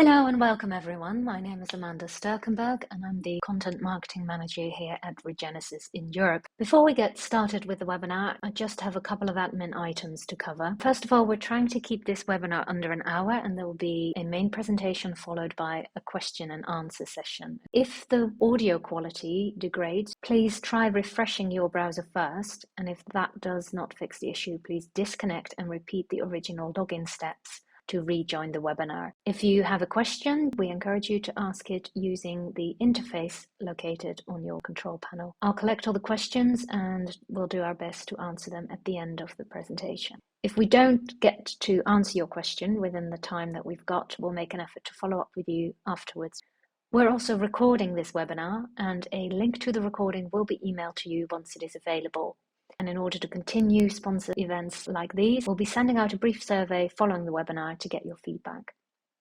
Hello and welcome everyone. My name is Amanda Sturkenberg and I'm the Content Marketing Manager here at Regenesis in Europe. Before we get started with the webinar, I just have a couple of admin items to cover. First of all, we're trying to keep this webinar under an hour and there will be a main presentation followed by a question and answer session. If the audio quality degrades, please try refreshing your browser first, and if that does not fix the issue, please disconnect and repeat the original login steps to rejoin the webinar. If you have a question, we encourage you to ask it using the interface located on your control panel. I'll collect all the questions and we'll do our best to answer them at the end of the presentation. If we don't get to answer your question within the time that we've got, we'll make an effort to follow up with you afterwards. We're also recording this webinar and a link to the recording will be emailed to you once it is available. And in order to continue sponsored events like these, we'll be sending out a brief survey following the webinar to get your feedback.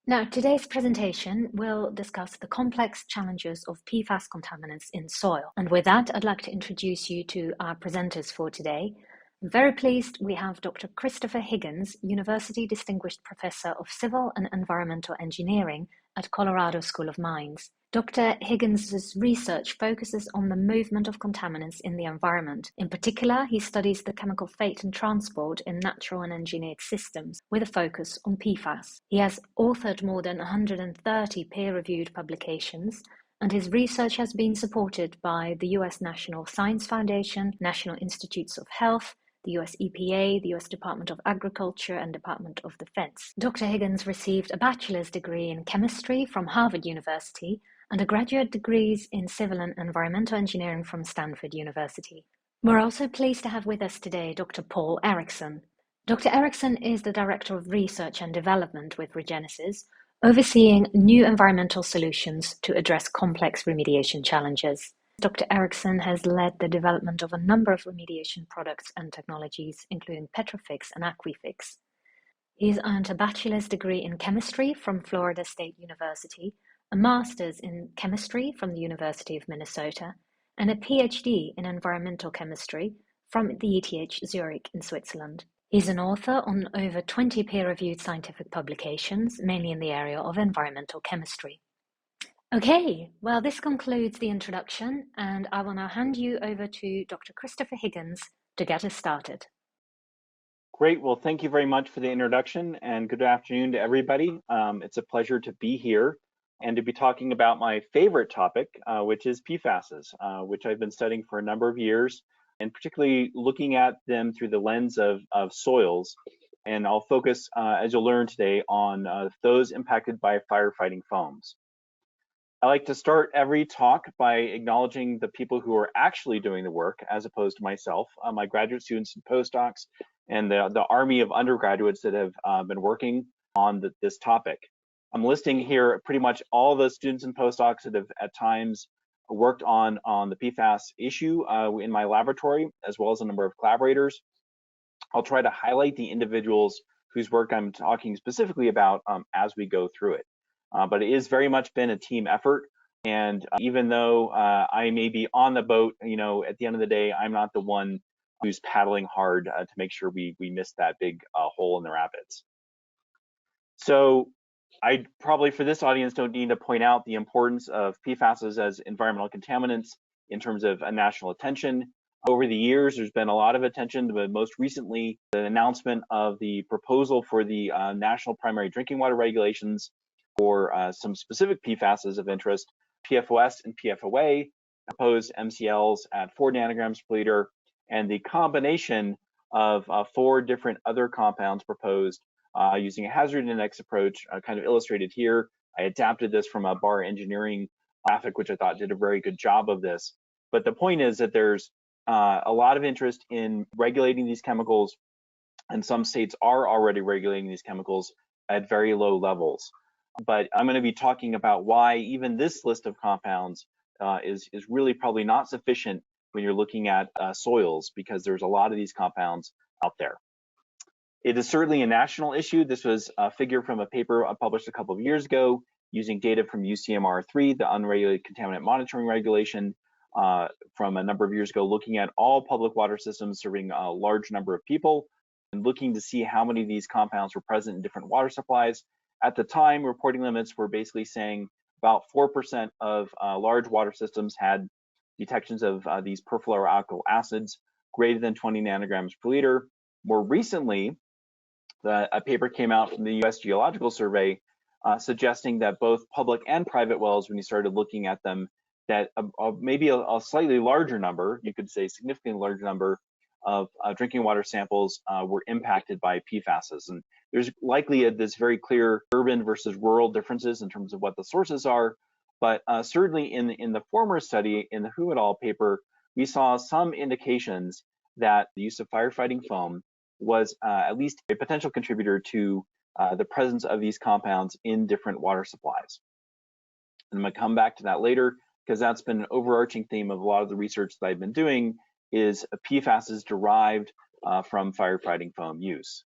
Now, today's presentation will discuss the complex challenges of PFAS contaminants in soil. And with that, I'd like to introduce you to our presenters for today. I'm very pleased we have Dr. Christopher Higgins, University Distinguished Professor of Civil and Environmental Engineering at Colorado School of Mines. Dr. Higgins' research focuses on the movement of contaminants in the environment. In particular, he studies the chemical fate and transport in natural and engineered systems, with a focus on PFAS. He has authored more than 130 peer-reviewed publications, and his research has been supported by the US National Science Foundation, National Institutes of Health, the US EPA, the US Department of Agriculture, and Department of Defense. Dr. Higgins received a bachelor's degree in chemistry from Harvard University and a graduate degrees in civil and environmental engineering from Stanford University. We're also pleased to have with us today Dr. Paul Erickson. Dr. Erickson is the Director of Research and Development with Regenesis, overseeing new environmental solutions to address complex remediation challenges. Dr. Erickson has led the development of a number of remediation products and technologies, including Petrofix and Aquifix. He's earned a bachelor's degree in chemistry from Florida State University, a master's in chemistry from the University of Minnesota, and a PhD in environmental chemistry from the ETH Zurich in Switzerland. He's an author on over 20 peer-reviewed scientific publications, mainly in the area of environmental chemistry. Okay, well, this concludes the introduction, and I will now hand you over to Dr. Christopher Higgins to get us started. Great. Well, thank you very much for the introduction, and good afternoon to everybody. It's a pleasure to be here and to be talking about my favorite topic, which is PFASs, which I've been studying for a number of years, and particularly looking at them through the lens of soils. And I'll focus, as you'll learn today, on those impacted by firefighting foams. I like to start every talk by acknowledging the people who are actually doing the work, as opposed to myself, my graduate students and postdocs, and the army of undergraduates that have been working on this topic. I'm listing here pretty much all the students and postdocs that have at times worked on the PFAS issue in my laboratory, as well as a number of collaborators. I'll try to highlight the individuals whose work I'm talking specifically about as we go through it. But it has very much been a team effort. And even though I may be on the boat, at the end of the day, I'm not the one who's paddling hard to make sure we miss that big hole in the rapids. So I probably, for this audience, don't need to point out the importance of PFASs as environmental contaminants in terms of national attention. Over the years, there's been a lot of attention, but most recently, the announcement of the proposal for the National Primary Drinking Water Regulations for some specific PFASs of interest, PFOS and PFOA, proposed MCLs at 4 nanograms per liter, and the combination of 4 different other compounds proposed using a hazard index approach, kind of illustrated here. I adapted this from a bar engineering graphic, which I thought did a very good job of this. But the point is that there's a lot of interest in regulating these chemicals, and some states are already regulating these chemicals at very low levels. But I'm going to be talking about why even this list of compounds is really probably not sufficient when you're looking at soils, because there's a lot of these compounds out there. It is certainly a national issue. This was a figure from a paper published a couple of years ago using data from UCMR3, the Unregulated Contaminant Monitoring Regulation, from a number of years ago, looking at all public water systems serving a large number of people and looking to see how many of these compounds were present in different water supplies. At the time, reporting limits were basically saying about 4% of large water systems had detections of these perfluoroalkyl acids greater than 20 nanograms per liter. More recently, a paper came out from the US Geological Survey suggesting that both public and private wells, when you started looking at them, that maybe a slightly larger number, you could say significantly larger number of drinking water samples were impacted by PFASs. And there's likely this very clear urban versus rural differences in terms of what the sources are. But certainly in the former study, in the Hu et al. Paper, we saw some indications that the use of firefighting foam was at least a potential contributor to the presence of these compounds in different water supplies. And I'm going to come back to that later, because that's been an overarching theme of a lot of the research that I've been doing is PFAS is derived from firefighting foam use.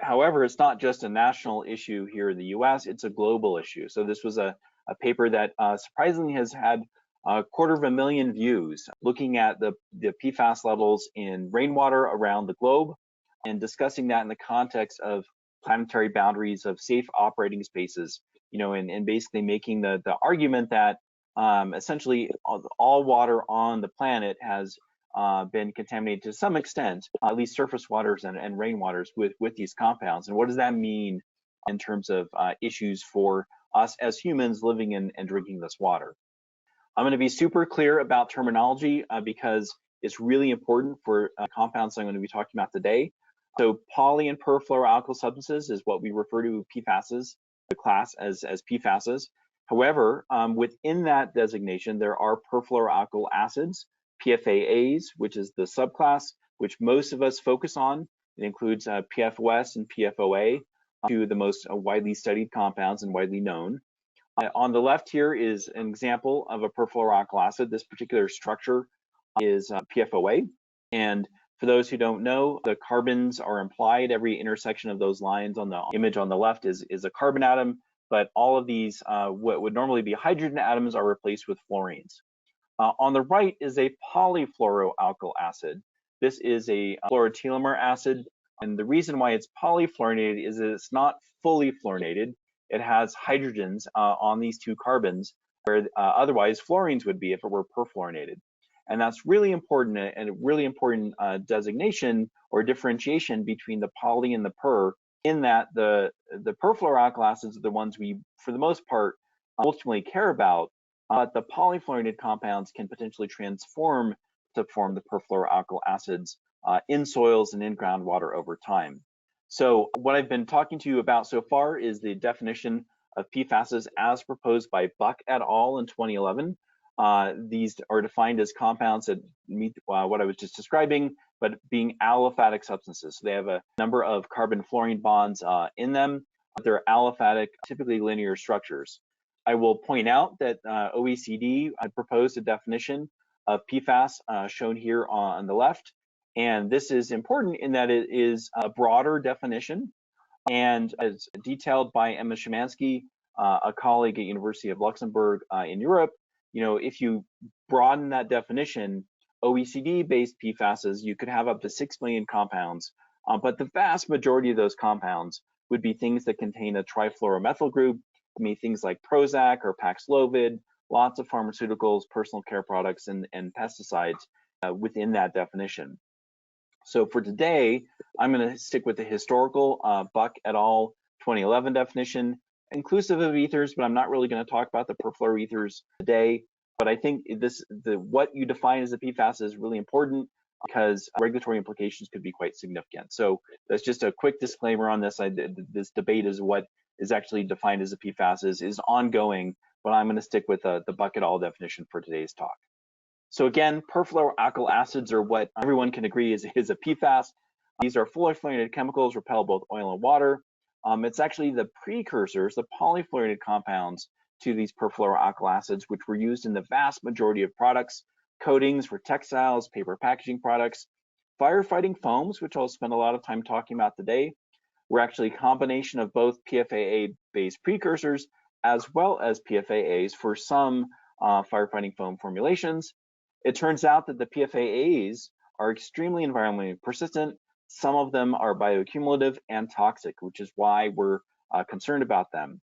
However, it's not just a national issue here in the US, it's a global issue. So this was a paper that surprisingly has had 250,000 views, looking at the PFAS levels in rainwater around the globe and discussing that in the context of planetary boundaries of safe operating spaces, and basically making the argument that essentially all water on the planet has been contaminated to some extent, at least surface waters and rainwaters with these compounds. And what does that mean in terms of issues for us as humans living and drinking this water? I'm going to be super clear about terminology because it's really important for compounds I'm going to be talking about today. So poly and perfluoroalkyl substances is what we refer to PFASs, the class as PFASs. However, within that designation, there are perfluoroalkyl acids, PFAAs, which is the subclass, which most of us focus on. It includes PFOS and PFOA, two of the most widely studied compounds and widely known. On the left here is an example of a perfluoroalkyl acid. This particular structure is PFOA. And for those who don't know, the carbons are implied. Every intersection of those lines on the image on the left is a carbon atom, but all of these, what would normally be hydrogen atoms, are replaced with fluorines. On the right is a polyfluoroalkyl acid. This is a fluorotelomere acid, and the reason why it's polyfluorinated is that it's not fully fluorinated. It has hydrogens on these two carbons, where otherwise fluorines would be if it were perfluorinated. And that's really important, and a really important designation or differentiation between the poly and the per, in that the perfluoroalkyl acids are the ones we, for the most part, ultimately care about. But the polyfluorinated compounds can potentially transform to form the perfluoroalkyl acids in soils and in groundwater over time. So what I've been talking to you about so far is the definition of PFASs as proposed by Buck et al. In 2011. These are defined as compounds that meet what I was just describing, but being aliphatic substances. So they have a number of carbon-fluorine bonds in them, but they're aliphatic, typically linear structures. I will point out that OECD had proposed a definition of PFAS shown here on the left. And this is important in that it is a broader definition, and as detailed by Emma Szymanski, a colleague at University of Luxembourg in Europe, if you broaden that definition, OECD-based PFASs, you could have up to 6 million compounds, but the vast majority of those compounds would be things that contain a trifluoromethyl group. I mean, things like Prozac or Paxlovid, lots of pharmaceuticals, personal care products, and pesticides within that definition. So for today, I'm going to stick with the historical Buck et al. 2011 definition, inclusive of ethers, but I'm not really going to talk about the perfluoroethers today. But I think what you define as a PFAS is really important because regulatory implications could be quite significant. So that's just a quick disclaimer on this. This debate is what is actually defined as a PFAS is ongoing, but I'm going to stick with the Buck et al. Definition for today's talk. So again, perfluoroalkyl acids are what everyone can agree is a PFAS. These are fully fluorinated chemicals, repel both oil and water. It's actually the precursors, the polyfluorinated compounds to these perfluoroalkyl acids, which were used in the vast majority of products, coatings for textiles, paper packaging products, firefighting foams, which I'll spend a lot of time talking about today, were actually a combination of both PFAA-based precursors as well as PFAAs for some firefighting foam formulations. It turns out that the PFAAs are extremely environmentally persistent. Some of them are bioaccumulative and toxic, which is why we're concerned about them.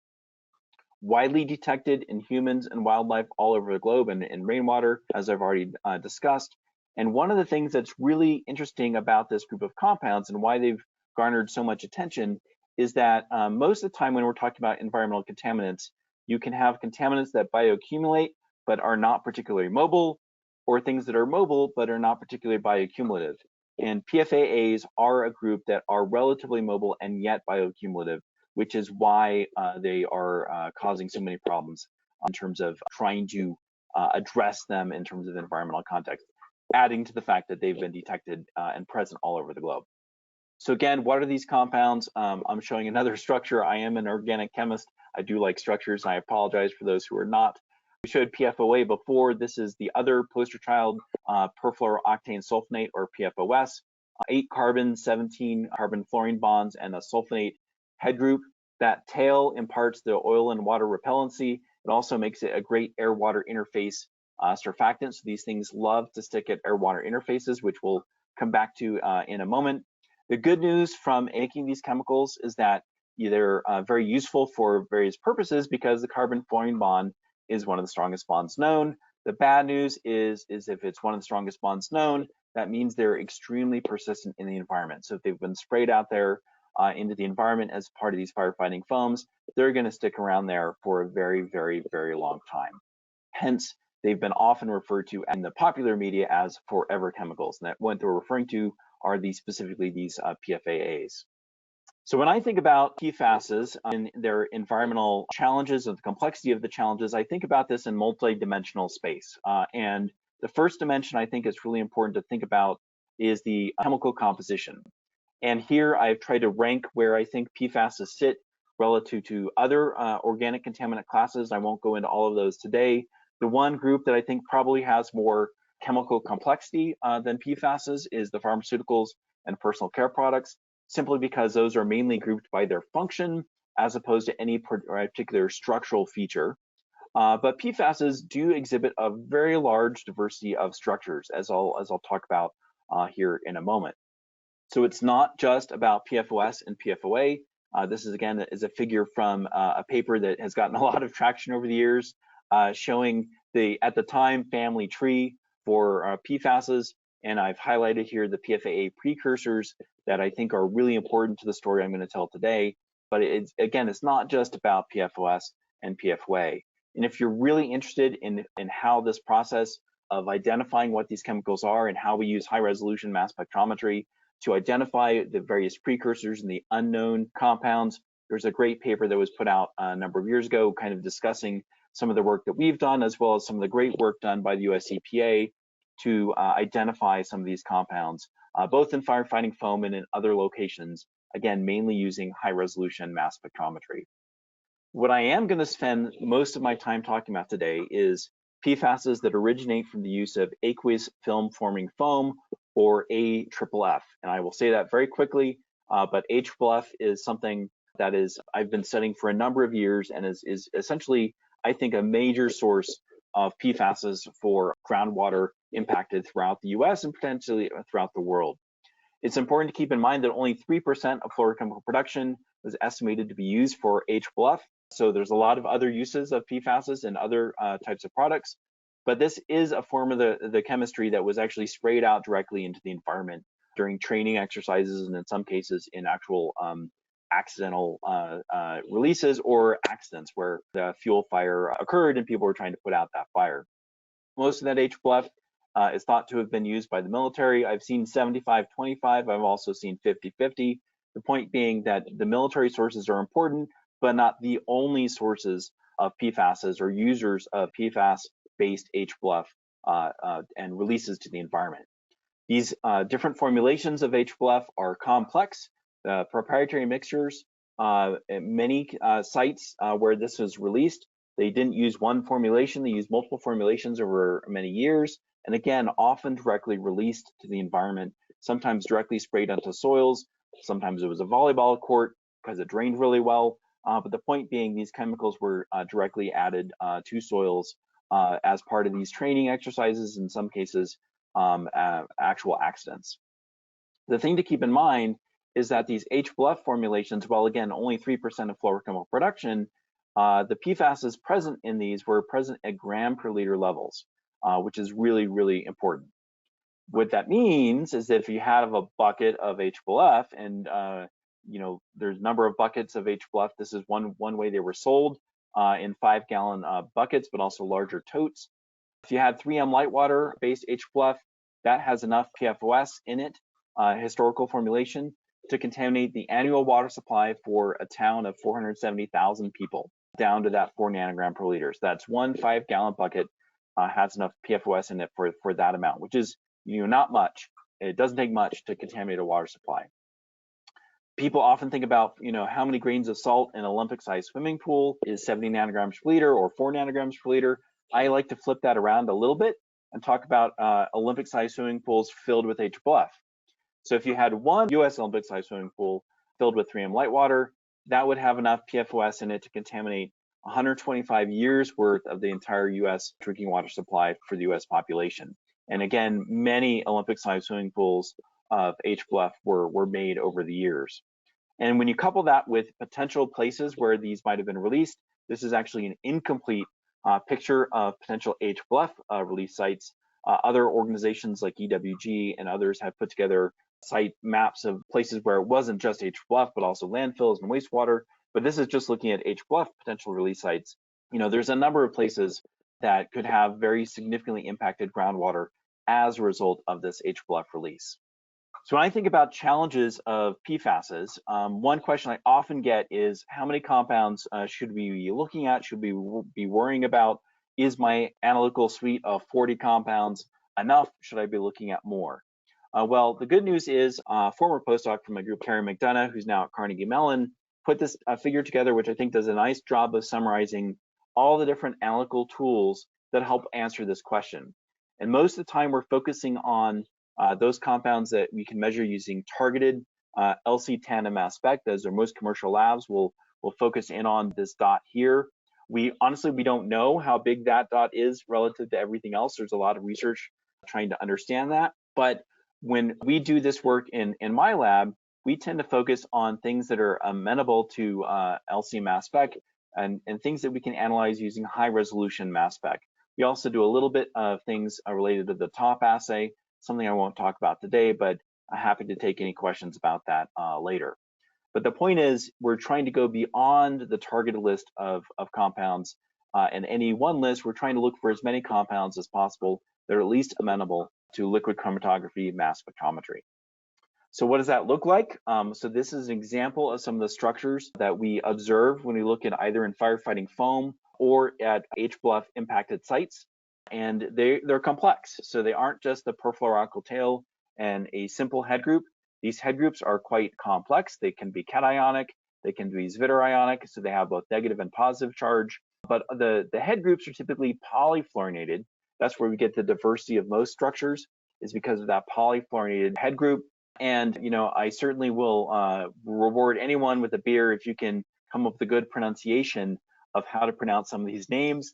Widely detected in humans and wildlife all over the globe and in rainwater, as I've already discussed. And one of the things that's really interesting about this group of compounds and why they've garnered so much attention is that most of the time when we're talking about environmental contaminants, you can have contaminants that bioaccumulate but are not particularly mobile, or things that are mobile but are not particularly bioaccumulative. And PFAAs are a group that are relatively mobile and yet bioaccumulative, which is why they are causing so many problems in terms of trying to address them in terms of environmental context, adding to the fact that they've been detected and present all over the globe. So again, what are these compounds? I'm showing another structure. I am an organic chemist. I do like structures, and I apologize for those who are not. We showed PFOA before. This is the other poster child, perfluorooctane sulfonate, or PFOS. 8 carbon, 17 carbon fluorine bonds, and a sulfonate head group. That tail imparts the oil and water repellency. It also makes it a great air-water interface surfactant. So these things love to stick at air-water interfaces, which we'll come back to in a moment. The good news from making these chemicals is that they're very useful for various purposes because the carbon-fluorine bond is one of the strongest bonds known. The bad news is if it's one of the strongest bonds known, that means they're extremely persistent in the environment. So if they've been sprayed out there into the environment as part of these firefighting foams, they're going to stick around there for a very, very, very long time. Hence, they've been often referred to in the popular media as forever chemicals. And that what they're referring to are specifically these PFAAs. So when I think about PFASs and their environmental challenges and the complexity of the challenges, I think about this in multi-dimensional space. And the first dimension I think is really important to think about is the chemical composition. And here I've tried to rank where I think PFASs sit relative to other organic contaminant classes. I won't go into all of those today. The one group that I think probably has more chemical complexity than PFASs is the pharmaceuticals and personal care products, simply because those are mainly grouped by their function as opposed to any particular structural feature. But PFASs do exhibit a very large diversity of structures, as I'll talk about here in a moment. So it's not just about PFOS and PFOA. This is again is a figure from a paper that has gotten a lot of traction over the years, showing the at the time family tree for PFASs, and I've highlighted here the PFAA precursors that I think are really important to the story I'm going to tell today. But it's not just about PFOS and PFOA. And if you're really interested in how this process of identifying what these chemicals are and how we use high resolution mass spectrometry to identify the various precursors and the unknown compounds, there's a great paper that was put out a number of years ago kind of discussing some of the work that we've done, as well as some of the great work done by the US EPA to identify some of these compounds, both in firefighting foam and in other locations, again, mainly using high resolution mass spectrometry. What I am going to spend most of my time talking about today is PFASs that originate from the use of aqueous film forming foam, or AFFF. And I will say that very quickly, but AFFF is something that I've been studying for a number of years and is essentially, I think, a major source of PFASs for groundwater impacted throughout the US and potentially throughout the world. It's important to keep in mind that only 3% of fluorochemical production is estimated to be used for AFFF. So there's a lot of other uses of PFASs and other types of products, but this is a form of the chemistry that was actually sprayed out directly into the environment during training exercises, and in some cases in actual accidental releases or accidents where the fuel fire occurred and people were trying to put out that fire. Most of that AFFF is thought to have been used by the military. I've seen 75-25, I've also seen 50-50. The point being that the military sources are important, but not the only sources of PFASs or users of PFAS-based AFFF and releases to the environment. These different formulations of AFFF are complex. Proprietary mixtures, many sites where this was released, they didn't use one formulation, they used multiple formulations over many years, and again, often directly released to the environment, sometimes directly sprayed onto soils, sometimes it was a volleyball court because it drained really well, but the point being these chemicals were directly added to soils as part of these training exercises, in some cases actual accidents. The thing to keep in mind is that these HBluF formulations, while again only 3% of fluorochemical production, the PFASs present in these were present at gram per liter levels, which is really, really important. What that means is that if you have a bucket of HBluF and there's a number of buckets of HBluF, this is one way they were sold in 5-gallon buckets, but also larger totes. If you had 3M Lightwater based HBluF, that has enough PFOS in it, historical formulation, to contaminate the annual water supply for a town of 470,000 people, down to that 4 nanogram per liter. So that's one 5-gallon bucket has enough PFOS in it for that amount, which is not much. It doesn't take much to contaminate a water supply. People often think about, how many grains of salt in an Olympic-sized swimming pool is 70 nanograms per liter or 4 nanograms per liter. I like to flip that around a little bit and talk about Olympic-sized swimming pools filled with HBluF. So if you had one US Olympic-sized swimming pool filled with 3M Lightwater, that would have enough PFOS in it to contaminate 125 years worth of the entire US drinking water supply for the US population. And again, many Olympic-sized swimming pools of HBluF were made over the years. And when you couple that with potential places where these might have been released, this is actually an incomplete picture of potential HBluF release sites. Other organizations like EWG and others have put together site maps of places where it wasn't just HBluF, but also landfills and wastewater. But this is just looking at HBluF potential release sites. There's a number of places that could have very significantly impacted groundwater as a result of this HBluF release. So when I think about challenges of PFASs, one question I often get is how many compounds should we be looking at, should we be worrying about? Is my analytical suite of 40 compounds enough? Should I be looking at more? Well, the good news is former postdoc from my group, Carrie McDonough, who's now at Carnegie Mellon, put this figure together, which I think does a nice job of summarizing all the different analytical tools that help answer this question. And most of the time, we're focusing on those compounds that we can measure using targeted LC tandem mass spec. Those are most commercial labs will focus in on this dot here. We don't know how big that dot is relative to everything else. There's a lot of research trying to understand that. But when we do this work in my lab, we tend to focus on things that are amenable to LC mass spec and things that we can analyze using high resolution mass spec. We also do a little bit of things related to the top assay, something I won't talk about today, but I'm happy to take any questions about that later. But the point is, we're trying to go beyond the targeted list of compounds. And any one list, we're trying to look for as many compounds as possible that are at least amenable to liquid chromatography mass spectrometry. So what does that look like? So this is an example of some of the structures that we observe when we look at either in firefighting foam or at HBluF impacted sites. And they're complex. So they aren't just the perfluoroalkyl tail and a simple head group. These head groups are quite complex. They can be cationic, they can be zwitterionic, so they have both negative and positive charge. But the head groups are typically polyfluorinated. That's where we get the diversity of most structures, is because of that polyfluorinated head group. And I certainly will reward anyone with a beer if you can come up with a good pronunciation of how to pronounce some of these names.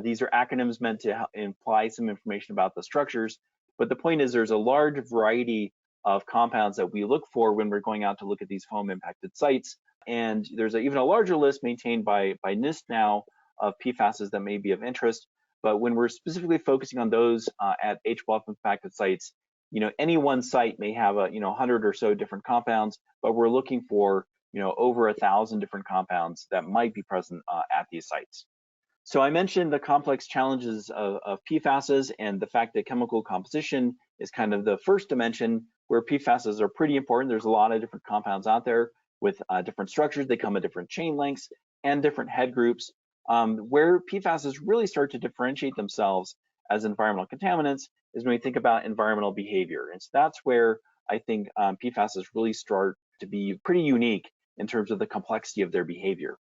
These are acronyms meant to imply some information about the structures, but the point is there's a large variety of compounds that we look for when we're going out to look at these foam impacted sites. And there's even a larger list maintained by NIST now of PFASs that may be of interest. But when we're specifically focusing on those at HBluF impacted sites, any one site may have 100 or so different compounds, but we're looking for over 1,000 different compounds that might be present at these sites. So I mentioned the complex challenges of PFASs and the fact that chemical composition is kind of the first dimension where PFASs are pretty important. There's a lot of different compounds out there with different structures. They come at different chain lengths and different head groups. Where PFASs really start to differentiate themselves as environmental contaminants is when we think about environmental behavior. And so that's where I think PFASs really start to be pretty unique in terms of the complexity of their behavior.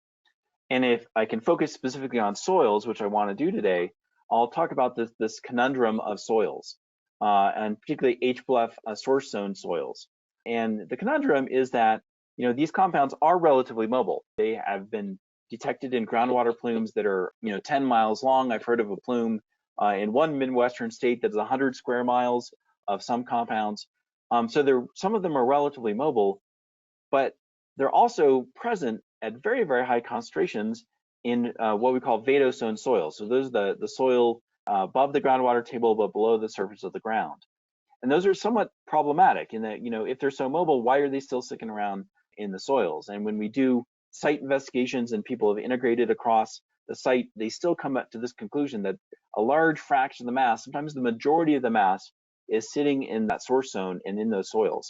And if I can focus specifically on soils, which I want to do today, I'll talk about this conundrum of soils, and particularly HBluF source zone soils. And the conundrum is that these compounds are relatively mobile. They have been detected in groundwater plumes that are 10 miles long. I've heard of a plume in one Midwestern state that's 100 square miles of some compounds. So some of them are relatively mobile, but they're also present at very, very high concentrations in what we call vadose-sown soils. So those are the soil above the groundwater table, but below the surface of the ground. And those are somewhat problematic in that, if they're so mobile, why are they still sticking around in the soils? And when we do site investigations and people have integrated across the site, they still come up to this conclusion that a large fraction of the mass, sometimes the majority of the mass, is sitting in that source zone and in those soils.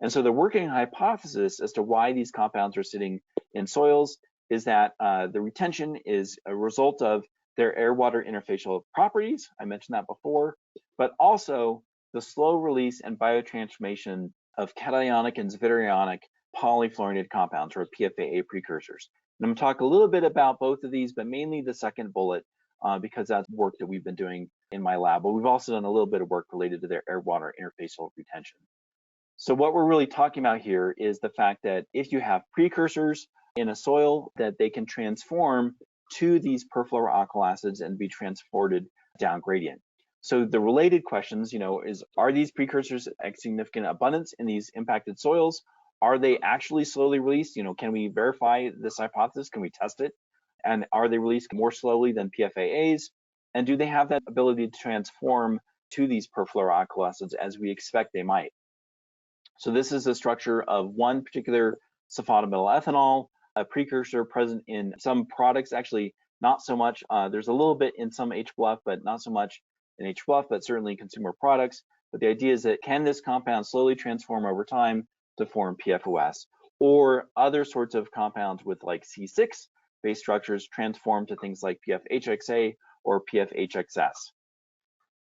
And so the working hypothesis as to why these compounds are sitting in soils is that the retention is a result of their air-water interfacial properties. I mentioned that before, but also the slow release and biotransformation of cationic and zwitterionic polyfluorinated compounds, or PFAA precursors. And I'm going to talk a little bit about both of these, but mainly the second bullet, because that's work that we've been doing in my lab. But we've also done a little bit of work related to their air-water interfacial retention. So what we're really talking about here is the fact that if you have precursors in a soil, that they can transform to these perfluoroalkyl acids and be transported down gradient. So the related questions, is are these precursors at significant abundance in these impacted soils? Are they actually slowly released? Can we verify this hypothesis? Can we test it? And are they released more slowly than PFAAs? And do they have that ability to transform to these perfluoroalkyl acids as we expect they might? So this is the structure of one particular sulfonametal ethanol, a precursor present in some products, actually not so much. There's a little bit in some HBluff, but not so much in HBluff, but certainly in consumer products. But the idea is that can this compound slowly transform over time to form PFOS, or other sorts of compounds with like C6 base structures transform to things like PFHXA or PFHXS.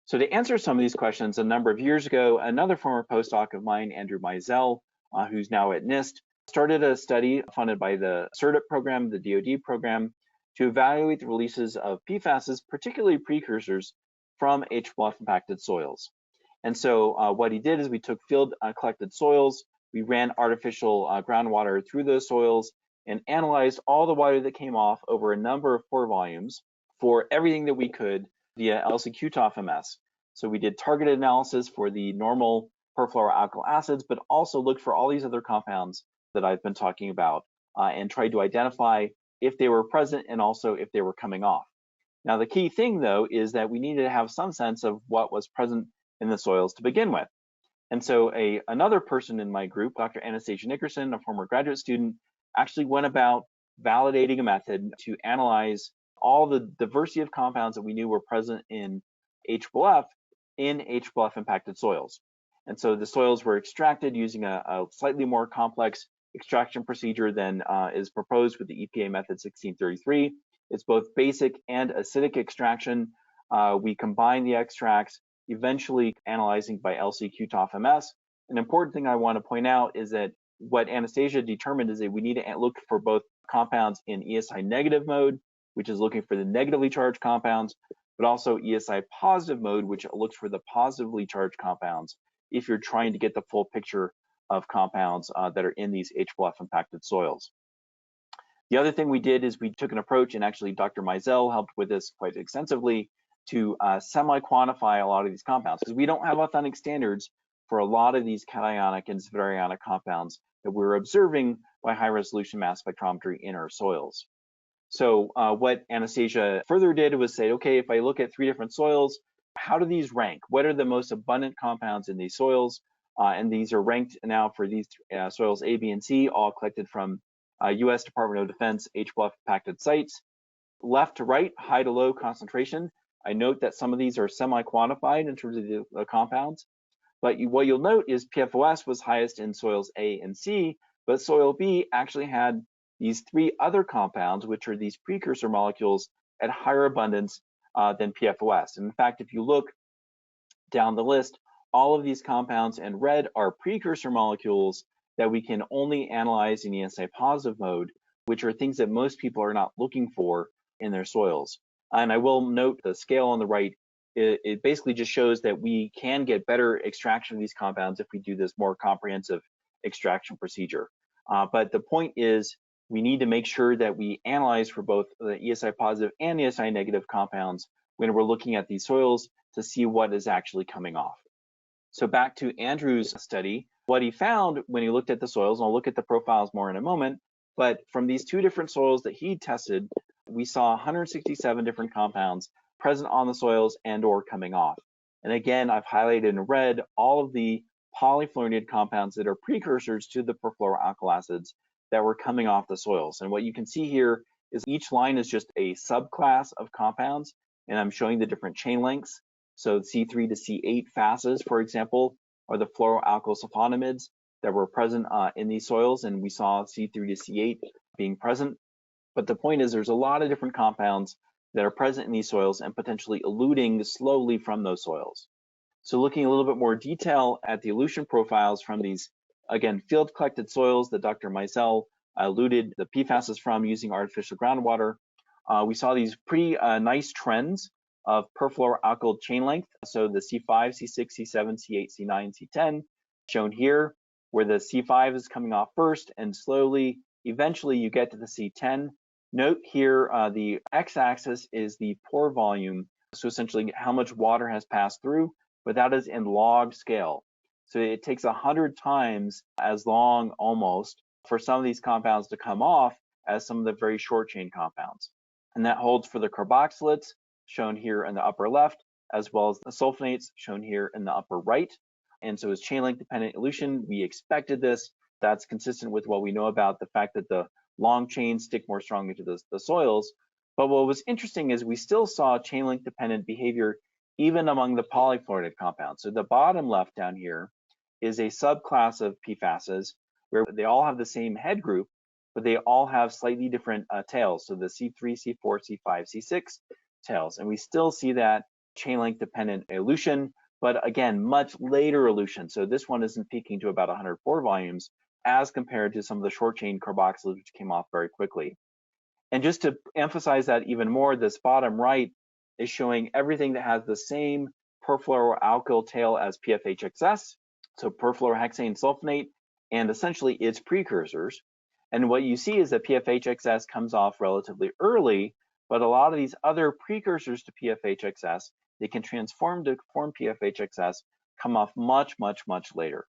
So to answer some of these questions, a number of years ago, another former postdoc of mine, Andrew Meisel, who's now at NIST, started a study funded by the CERDIP program, the DoD program, to evaluate the releases of PFASs, particularly precursors, from HBluff impacted soils. And so what he did is we took field collected soils, we ran artificial groundwater through those soils and analyzed all the water that came off over a number of pore volumes for everything that we could via LC-QTOF-MS. So we did targeted analysis for the normal perfluoroalkyl acids, but also looked for all these other compounds that I've been talking about and tried to identify if they were present and also if they were coming off. Now, the key thing, though, is that we needed to have some sense of what was present in the soils to begin with. And so another person in my group, Dr. Anastasia Nickerson, a former graduate student, actually went about validating a method to analyze all the diversity of compounds that we knew were present in HBluff in HBluff impacted soils. And so the soils were extracted using a slightly more complex extraction procedure than is proposed with the EPA method 1633. It's both basic and acidic extraction. We combine the extracts, eventually analyzing by LC-QTOF-MS. An important thing I want to point out is that what Anastasia determined is that we need to look for both compounds in ESI negative mode, which is looking for the negatively charged compounds, but also ESI positive mode, which looks for the positively charged compounds if you're trying to get the full picture of compounds that are in these HBluff impacted soils. The other thing we did is we took an approach, and actually Dr. Meisel helped with this quite extensively, to semi-quantify a lot of these compounds, because we don't have authentic standards for a lot of these cationic and zwitterionic compounds that we're observing by high-resolution mass spectrometry in our soils. So what Anastasia further did was say, okay, if I look at 3 different soils, how do these rank? What are the most abundant compounds in these soils? And these are ranked now for these soils A, B, and C, all collected from US Department of Defense HBluff impacted sites. Left to right, high to low concentration. I note that some of these are semi-quantified in terms of the compounds. But what you'll note is PFOS was highest in soils A and C, but soil B actually had these 3 other compounds, which are these precursor molecules, at higher abundance than PFOS. And in fact, if you look down the list, all of these compounds in red are precursor molecules that we can only analyze in ESI positive mode, which are things that most people are not looking for in their soils. And I will note the scale on the right, it basically just shows that we can get better extraction of these compounds if we do this more comprehensive extraction procedure. But the point is, we need to make sure that we analyze for both the ESI positive and ESI negative compounds when we're looking at these soils to see what is actually coming off. So back to Andrew's study, What he found when he looked at the soils, and I'll look at the profiles more in a moment, but from these two different soils that he tested, we saw 167 different compounds present on the soils and or coming off. And again, I've highlighted in red all of the polyfluorinated compounds that are precursors to the perfluoroalkyl acids that were coming off the soils. And what you can see here is each line is just a subclass of compounds, and I'm showing the different chain lengths. So C3 to C8 FASs, for example, are the fluoroalkyl sulfonamides that were present in these soils, and we saw C3 to C8 being present. But the point is there's a lot of different compounds that are present in these soils and potentially eluting slowly from those soils. So looking a little bit more detail at the elution profiles from these, again, field collected soils that Dr. Meisel eluted the PFASs from using artificial groundwater, we saw these pretty nice trends of perfluoroalkyl chain length. So the C5, C6, C7, C8, C9, C10 shown here, where the C5 is coming off first and slowly, eventually you get to the C10. Note here, the x-axis is the pore volume. So essentially how much water has passed through, but that is in log scale. So it takes 100 times as long almost for some of these compounds to come off as some of the very short chain compounds. And that holds for the carboxylates shown here in the upper left, as well as the sulfonates shown here in the upper right. And so as chain length dependent elution, we expected this. That's consistent with what we know about the fact that the long chains stick more strongly to the soils. But what was interesting is we still saw chain length dependent behavior even among the polyfluorinated compounds. So the bottom left down here is a subclass of PFASs where they all have the same head group, but they all have slightly different tails. So the C3, C4, C5, C6 tails. And we still see that chain length dependent elution, but again, much later elution. So this one isn't peaking to about 100 pore volumes as compared to some of the short chain carboxylates, which came off very quickly. And just to emphasize that even more, this bottom right is showing everything that has the same perfluoroalkyl tail as PFHXS, so perfluorohexane sulfonate, and essentially its precursors. And what you see is that PFHXS comes off relatively early, but a lot of these other precursors to PFHXS, they can transform to form PFHXS, come off much, much, much later.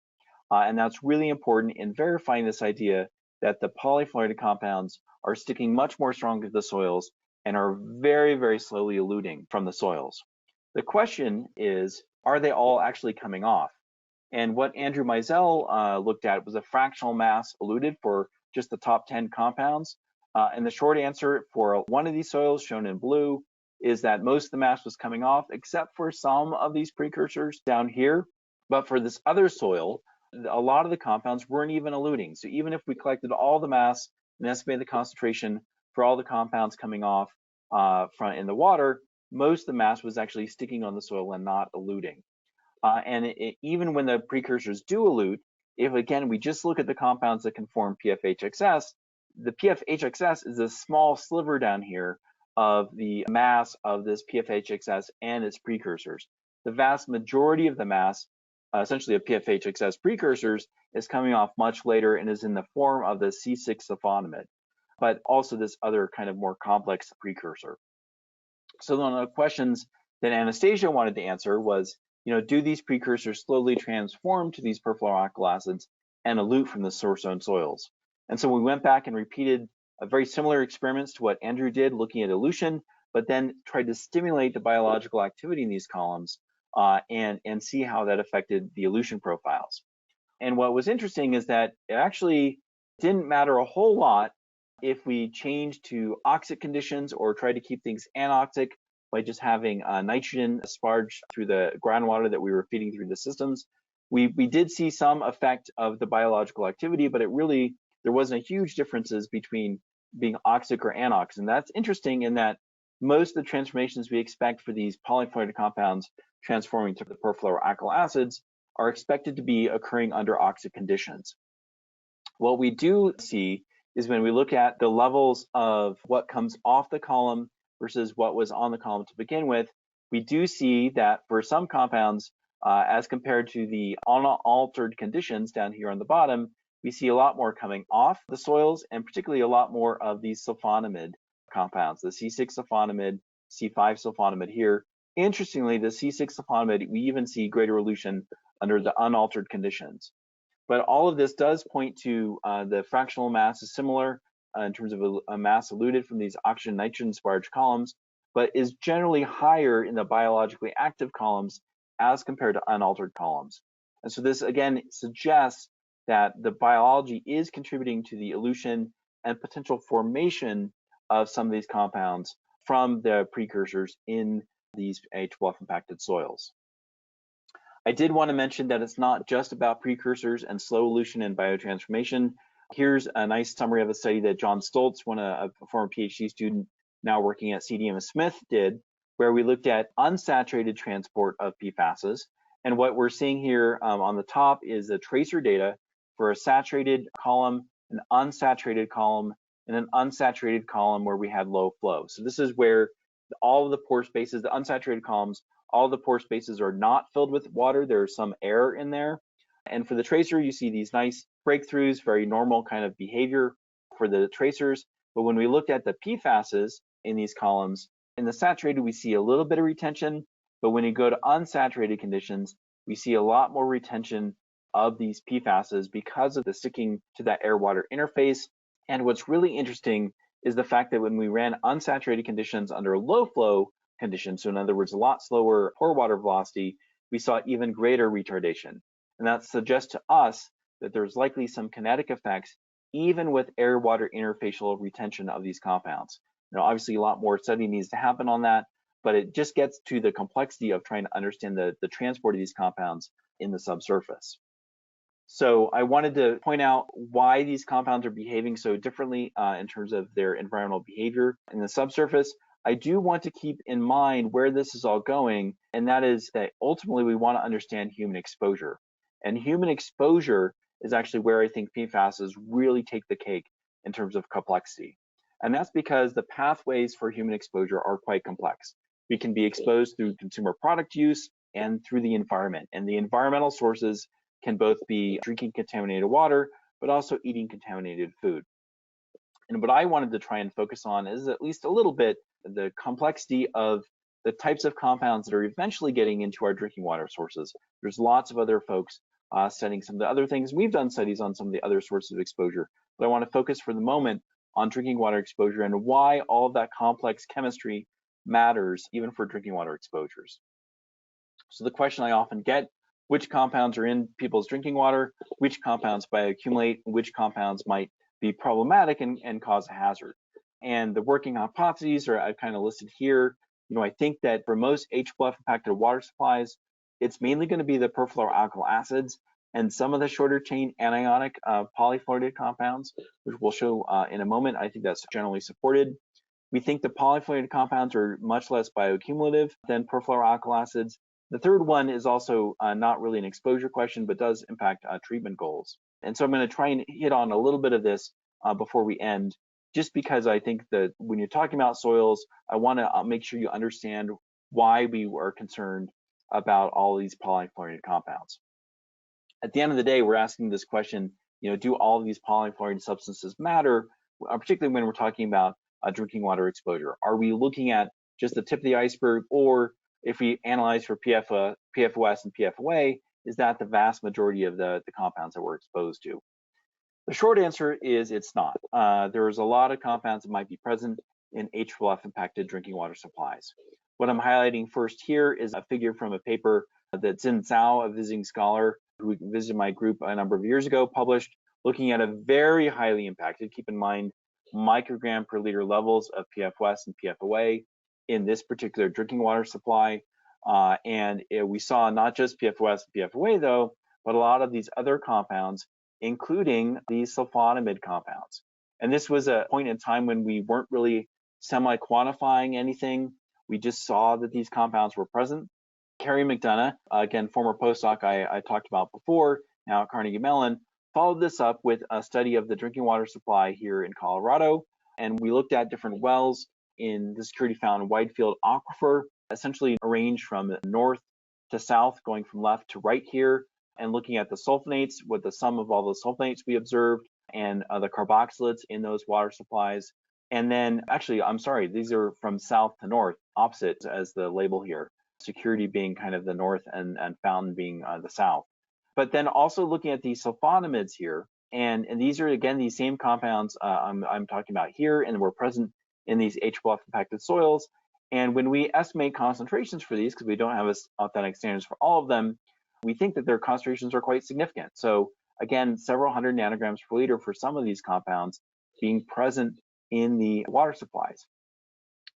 And that's really important in verifying this idea that the polyfluorinated compounds are sticking much more strongly to the soils and are very, very slowly eluting from the soils. The question is, are they all actually coming off? And what Andrew Meisel looked at was a fractional mass eluted for just the top 10 compounds. And the short answer for one of these soils shown in blue is that most of the mass was coming off except for some of these precursors down here. But for this other soil, a lot of the compounds weren't even eluting. So even if we collected all the mass and estimated the concentration for all the compounds coming off in the water, most of the mass was actually sticking on the soil and not eluting. And even when the precursors do elute, if again we just look at the compounds that can form PFHXS, the PFHXS is a small sliver down here of the mass of this PFHXS and its precursors. The vast majority of the mass, essentially of PFHXS precursors, is coming off much later and is in the form of the C6 sulfonamide, but also this other kind of more complex precursor. So one of the questions that Anastasia wanted to answer was, do these precursors slowly transform to these perfluoroalkyl acids and elute from the source zone soils? And so we went back and repeated very similar experiments to what Andrew did, looking at elution, but then tried to stimulate the biological activity in these columns and see how that affected the elution profiles. And what was interesting is that it actually didn't matter a whole lot if we changed to oxic conditions or tried to keep things anoxic by just having nitrogen sparged through the groundwater that we were feeding through the systems. We did see some effect of the biological activity, but there wasn't a huge differences between being oxic or anoxic. And that's interesting in that most of the transformations we expect for these polyfluorinated compounds transforming to the perfluoroalkyl acids are expected to be occurring under oxic conditions. What we do see is when we look at the levels of what comes off the column versus what was on the column to begin with, we do see that for some compounds, as compared to the unaltered conditions down here on the bottom, we see a lot more coming off the soils, and particularly a lot more of these sulfonamide compounds, the C6 sulfonamide, C5 sulfonamide here. Interestingly, the C6 sulfonamide, we even see greater elution under the unaltered conditions. But all of this does point to the fractional mass is similar in terms of a mass eluted from these oxygen nitrogen sparge columns, but is generally higher in the biologically active columns as compared to unaltered columns. And so this again suggests that the biology is contributing to the elution and potential formation of some of these compounds from the precursors in these H12 impacted soils. I did want to mention that it's not just about precursors and slow elution and biotransformation. Here's a nice summary of a study that John Stoltz, a former PhD student now working at CDM Smith, did, where we looked at unsaturated transport of PFASs. And what we're seeing here on the top is the tracer data for a saturated column, an unsaturated column, and an unsaturated column where we had low flow. So this is where all of the pore spaces, the unsaturated columns, all the pore spaces are not filled with water. There's some air in there. And for the tracer, you see these nice breakthroughs, very normal kind of behavior for the tracers. But when we looked at the PFASs in these columns, in the saturated, we see a little bit of retention. But when you go to unsaturated conditions, we see a lot more retention of these PFASs because of the sticking to that air-water interface. And what's really interesting is the fact that when we ran unsaturated conditions under low flow conditions, so in other words, a lot slower pore water velocity, we saw even greater retardation. And that suggests to us that there's likely some kinetic effects even with air-water interfacial retention of these compounds. Now, obviously, a lot more study needs to happen on that, but it just gets to the complexity of trying to understand the transport of these compounds in the subsurface. So I wanted to point out why these compounds are behaving so differently in terms of their environmental behavior in the subsurface. I do want to keep in mind where this is all going, and that is that ultimately we want to understand human exposure. And human exposure is actually where I think PFASs really take the cake in terms of complexity. And that's because the pathways for human exposure are quite complex. We can be exposed through consumer product use and through the environment. And the environmental sources can both be drinking contaminated water, but also eating contaminated food. And what I wanted to try and focus on is at least a little bit the complexity of the types of compounds that are eventually getting into our drinking water sources. There's lots of other folks studying some of the other things. We've done studies on some of the other sources of exposure, but I want to focus for the moment on drinking water exposure and why all of that complex chemistry matters even for drinking water exposures. So the question I often get, which compounds are in people's drinking water, which compounds bioaccumulate, which compounds might be problematic and cause a hazard. And the working hypotheses are I've kind of listed here. I think that for most H12 impacted water supplies, it's mainly going to be the perfluoroalkyl acids and some of the shorter chain anionic polyfluoridated compounds, which we'll show in a moment. I think that's generally supported. We think the polyfluoridated compounds are much less bioaccumulative than perfluoroalkyl acids. The third one is also not really an exposure question, but does impact treatment goals. And so I'm going to try and hit on a little bit of this before we end, just because I think that when you're talking about soils, I want to make sure you understand why we are concerned about all these polyfluorinated compounds. At the end of the day, we're asking this question, do all of these polyfluorinated substances matter, particularly when we're talking about drinking water exposure? Are we looking at just the tip of the iceberg, or if we analyze for PFOS and PFOA, is that the vast majority of the compounds that we're exposed to? The short answer is it's not. There's a lot of compounds that might be present in H12 impacted drinking water supplies. What I'm highlighting first here is a figure from a paper that Xin Zhao, a visiting scholar who visited my group a number of years ago, published, looking at a very highly impacted, keep in mind, microgram per liter levels of PFOS and PFOA in this particular drinking water supply. And we saw not just PFOS and PFOA though, but a lot of these other compounds, including these sulfonamide compounds. And this was a point in time when we weren't really semi-quantifying anything. We just saw that these compounds were present. Carrie McDonough, again, former postdoc I talked about before, now at Carnegie Mellon, followed this up with a study of the drinking water supply here in Colorado. And we looked at different wells in the Security Fountain Whitefield aquifer, essentially arranged from north to south, going from left to right here, and looking at the sulfonates, with the sum of all the sulfonates we observed, and the carboxylates in those water supplies. And then, actually, I'm sorry, these are from south to north, opposite as the label here, Security being kind of the north and Fountain being the south. But then also looking at these sulfonamides here, and these are again these same compounds I'm talking about here, and were present in these HBOF impacted soils. And when we estimate concentrations for these, because we don't have authentic standards for all of them, we think that their concentrations are quite significant. So again, several hundred nanograms per liter for some of these compounds being present in the water supplies.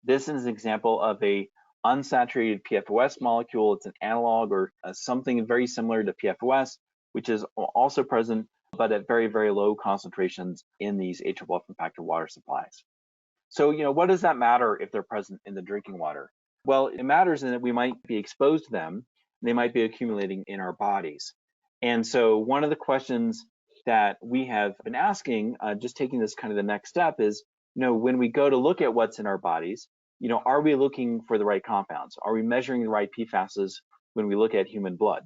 This is an example of a unsaturated PFOS molecule. It's an analog or something very similar to PFOS, which is also present, but at very, very low concentrations in these HFOF impacted water supplies. So, what does that matter if they're present in the drinking water? Well, it matters in that we might be exposed to them. They might be accumulating in our bodies. And so one of the questions that we have been asking, just taking this kind of the next step is, when we go to look at what's in our bodies, are we looking for the right compounds? Are we measuring the right PFASs when we look at human blood?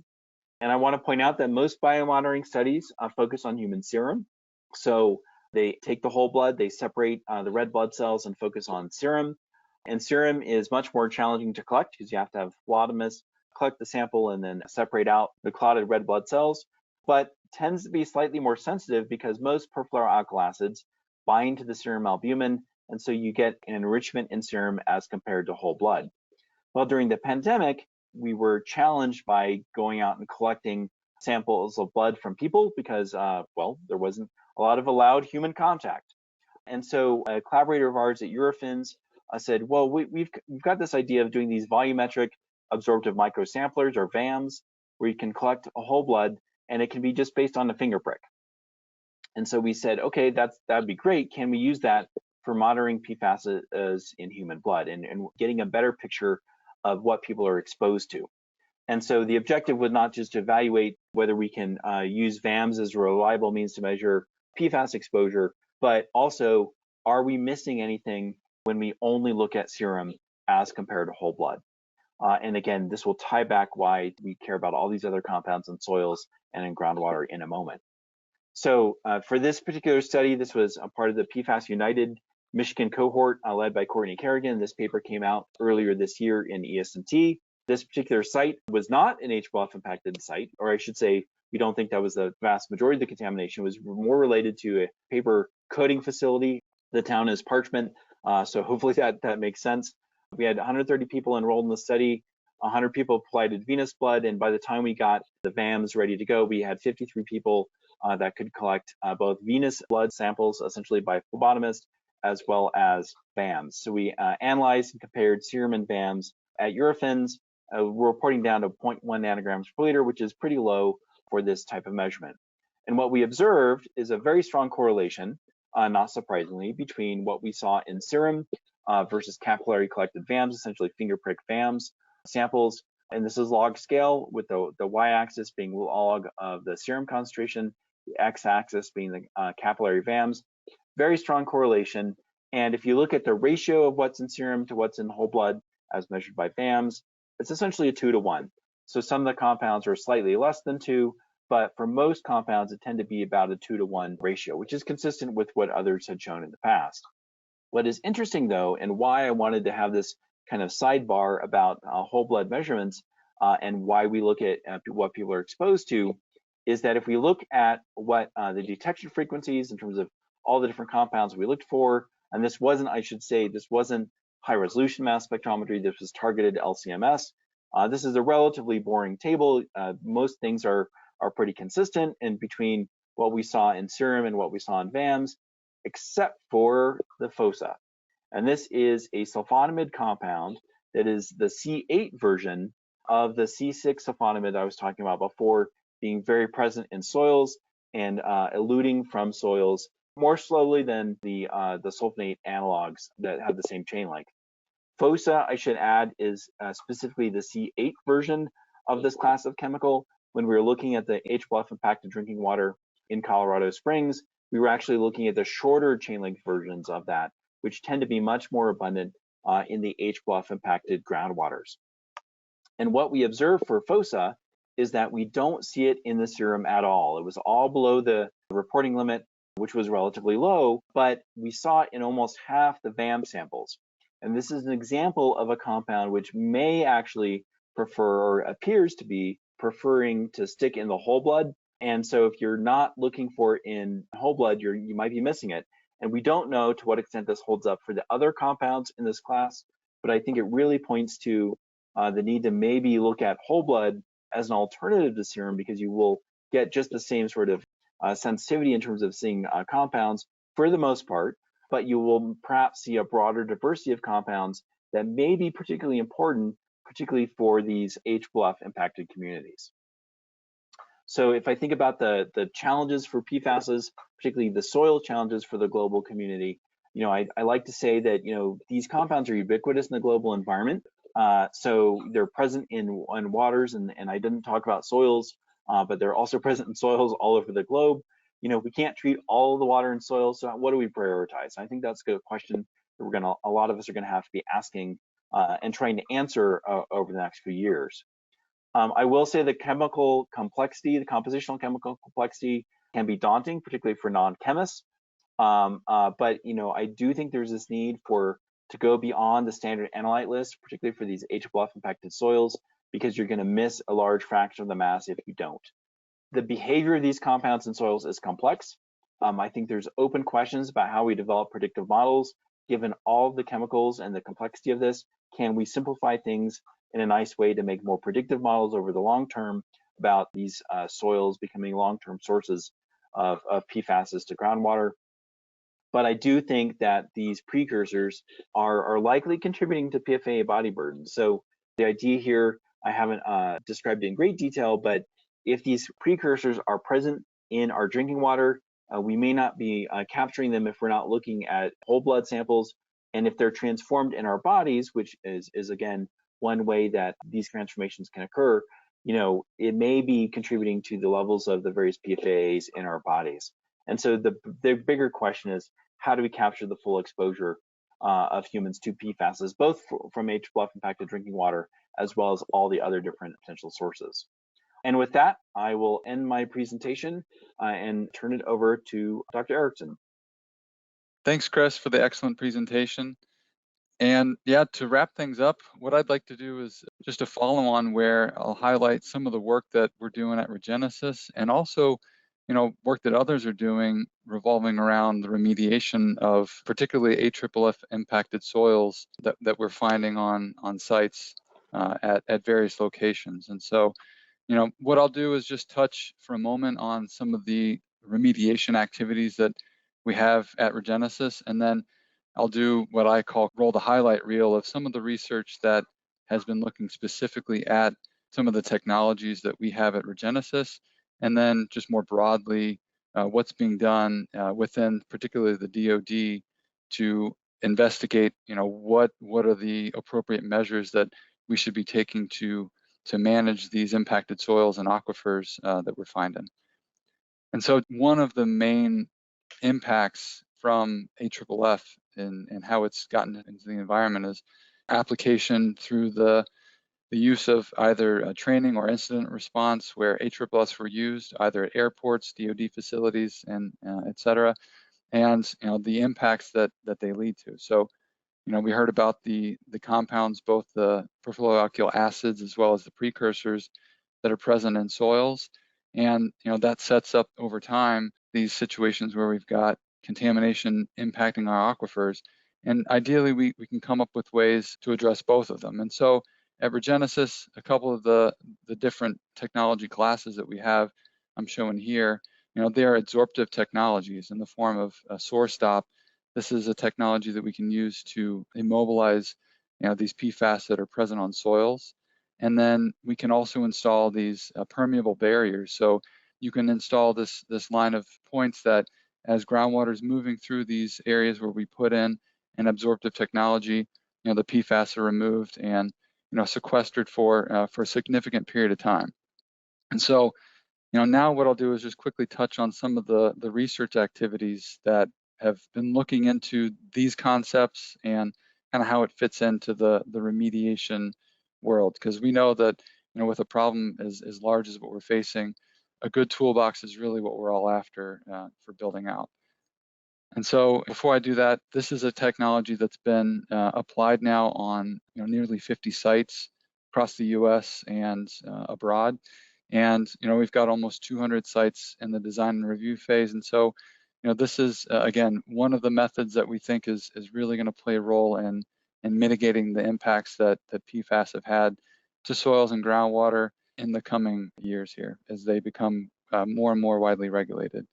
And I want to point out that most biomonitoring studies focus on human serum. So they take the whole blood, they separate the red blood cells and focus on serum. And serum is much more challenging to collect because you have to have phlebotomists collect the sample and then separate out the clotted red blood cells, but tends to be slightly more sensitive because most perfluoroalkyl acids bind to the serum albumin, and so you get an enrichment in serum as compared to whole blood. Well, during the pandemic, we were challenged by going out and collecting samples of blood from people because, there wasn't a lot of allowed human contact. And so a collaborator of ours at Eurofins said, well, we've got this idea of doing these volumetric absorptive microsamplers, or VAMs, where you can collect a whole blood and it can be just based on a finger prick. And so we said, okay, that'd be great. Can we use that for monitoring PFAS in human blood and getting a better picture of what people are exposed to? And so the objective was not just to evaluate whether we can use VAMs as a reliable means to measure PFAS exposure, but also, are we missing anything when we only look at serum as compared to whole blood? And again, this will tie back why we care about all these other compounds in soils and in groundwater in a moment. So for this particular study, this was a part of the PFAS United Michigan cohort led by Courtney Kerrigan. This paper came out earlier this year in ES&T. This particular site was not an HBOF impacted site, or I should say, we don't think that was the vast majority of the contamination. It was more related to a paper coating facility. The town is Parchment, so hopefully that makes sense. We had 130 people enrolled in the study, 100 people provided venous blood, and by the time we got the VAMs ready to go, we had 53 people that could collect both venous blood samples, essentially by phlebotomist, as well as VAMs. So we analyzed and compared serum and VAMs at Eurofins. We're reporting down to 0.1 nanograms per liter, which is pretty low for this type of measurement. And what we observed is a very strong correlation, not surprisingly, between what we saw in serum versus capillary collected VAMs, essentially finger prick VAMs samples. And this is log scale, with the y-axis being log of the serum concentration, the x-axis being the capillary VAMs. Very strong correlation. And if you look at the ratio of what's in serum to what's in whole blood as measured by VAMs, it's essentially a 2-to-1. So some of the compounds are slightly less than 2, but for most compounds, it tend to be about a 2-to-1 ratio, which is consistent with what others had shown in the past. What is interesting, though, and why I wanted to have this kind of sidebar about whole blood measurements and why we look at what people are exposed to, is that if we look at what the detection frequencies in terms of all the different compounds we looked for, and this wasn't high resolution mass spectrometry, this was targeted LCMS. This is a relatively boring table. Most things are pretty consistent in between what we saw in serum and what we saw in VAMs, except for the fossa. And this is a sulfonamide compound that is the C8 version of the C6 sulfonamide I was talking about before, being very present in soils and eluting from soils more slowly than the sulfonate analogs that have the same chain length. Fossa, I should add, is specifically the C8 version of this class of chemical. When we were looking at the HBOF impacted drinking water in Colorado Springs, we were actually looking at the shorter chain length versions of that, which tend to be much more abundant in the HBOF impacted groundwaters. And what we observed for fossa is that we don't see it in the serum at all. It was all below the reporting limit, which was relatively low, but we saw it in almost half the VAM samples. And this is an example of a compound which may actually prefer, or appears to be preferring to stick in the whole blood. And so if you're not looking for it in whole blood, you might be missing it. And we don't know to what extent this holds up for the other compounds in this class, but I think it really points to the need to maybe look at whole blood as an alternative to serum, because you will get just the same sort of sensitivity in terms of seeing compounds for the most part, but you will perhaps see a broader diversity of compounds that may be particularly important, particularly for these HBLF impacted communities. So if I think about the challenges for PFASs, particularly the soil challenges for the global community, I like to say that, these compounds are ubiquitous in the global environment. So they're present in waters, and I didn't talk about soils, but they're also present in soils all over the globe. We can't treat all of the water and soil, so what do we prioritize? I think that's a good question that a lot of us are gonna have to be asking and trying to answer over the next few years. I will say the chemical complexity, the compositional chemical complexity can be daunting, particularly for non-chemists. But I do think there's this need to go beyond the standard analyte list, particularly for these HBLF impacted soils, because you're going to miss a large fraction of the mass if you don't. The behavior of these compounds in soils is complex. I think there's open questions about how we develop predictive models. Given all the chemicals and the complexity of this, can we simplify things in a nice way to make more predictive models over the long term about these soils becoming long-term sources of PFASs to groundwater? But I do think that these precursors are likely contributing to PFAA body burden. So the idea here, I haven't described in great detail, but if these precursors are present in our drinking water, we may not be capturing them if we're not looking at whole blood samples. And if they're transformed in our bodies, which is again, one way that these transformations can occur, it may be contributing to the levels of the various PFAAs in our bodies. And so the bigger question is, how do we capture the full exposure of humans to PFASs, both from HBLF impacted drinking water, as well as all the other different potential sources? And with that, I will end my presentation and turn it over to Dr. Erickson. Thanks, Chris, for the excellent presentation. And yeah, to wrap things up, what I'd like to do is just a follow on where I'll highlight some of the work that we're doing at Regenesis, and also, work that others are doing revolving around the remediation of particularly AFFF impacted soils that we're finding on sites at various locations. And so, what I'll do is just touch for a moment on some of the remediation activities that we have at Regenesis, and then I'll do what I call roll the highlight reel of some of the research that has been looking specifically at some of the technologies that we have at Regenesis, and then just more broadly, what's being done within particularly the DoD to investigate, what are the appropriate measures that we should be taking to manage these impacted soils and aquifers that we're finding. And so one of the main impacts from AFFF and how it's gotten into the environment is application through the use of either training or incident response, where AFFFs were used either at airports, DoD facilities, and et cetera, and the impacts that they lead to. So, we heard about the compounds, both the perfluoroalkyl acids as well as the precursors that are present in soils, and that sets up over time these situations where we've got contamination impacting our aquifers, and ideally we can come up with ways to address both of them. And so at Regenesis, a couple of the different technology classes that we have, I'm showing here, they are adsorptive technologies in the form of a SourceStop. This is a technology that we can use to immobilize these PFAS that are present on soils. And then we can also install these permeable barriers. So you can install this line of points that as groundwater is moving through these areas where we put in an absorptive technology, the PFAS are removed and sequestered for a significant period of time. And so, now what I'll do is just quickly touch on some of the research activities that have been looking into these concepts and kind of how it fits into the remediation world, because we know that with a problem as large as what we're facing, a good toolbox is really what we're all after for building out. And so before I do that, this is a technology that's been applied now on nearly 50 sites across the US and abroad. And we've got almost 200 sites in the design and review phase. And so this is again one of the methods that we think is really going to play a role in mitigating the impacts that PFAS have had to soils and groundwater in the coming years here as they become more and more widely regulated.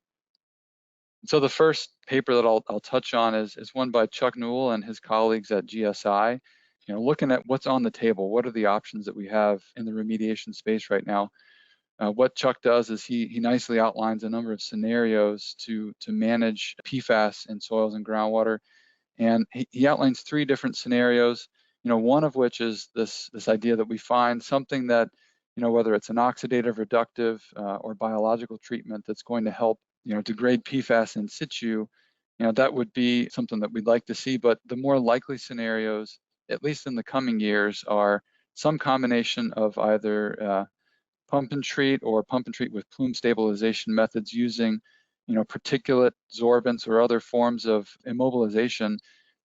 So the first paper that I'll touch on is one by Chuck Newell and his colleagues at GSI. Looking at what's on the table, what are the options that we have in the remediation space right now? What Chuck does is he nicely outlines a number of scenarios to manage PFAS in soils and groundwater, and he outlines 3 different scenarios. One of which is this idea that we find something that whether it's an oxidative, reductive, or biological treatment that's going to help degrade PFAS in situ. That would be something that we'd like to see. But the more likely scenarios, at least in the coming years, are some combination of either pump and treat or pump and treat with plume stabilization methods using particulate sorbents or other forms of immobilization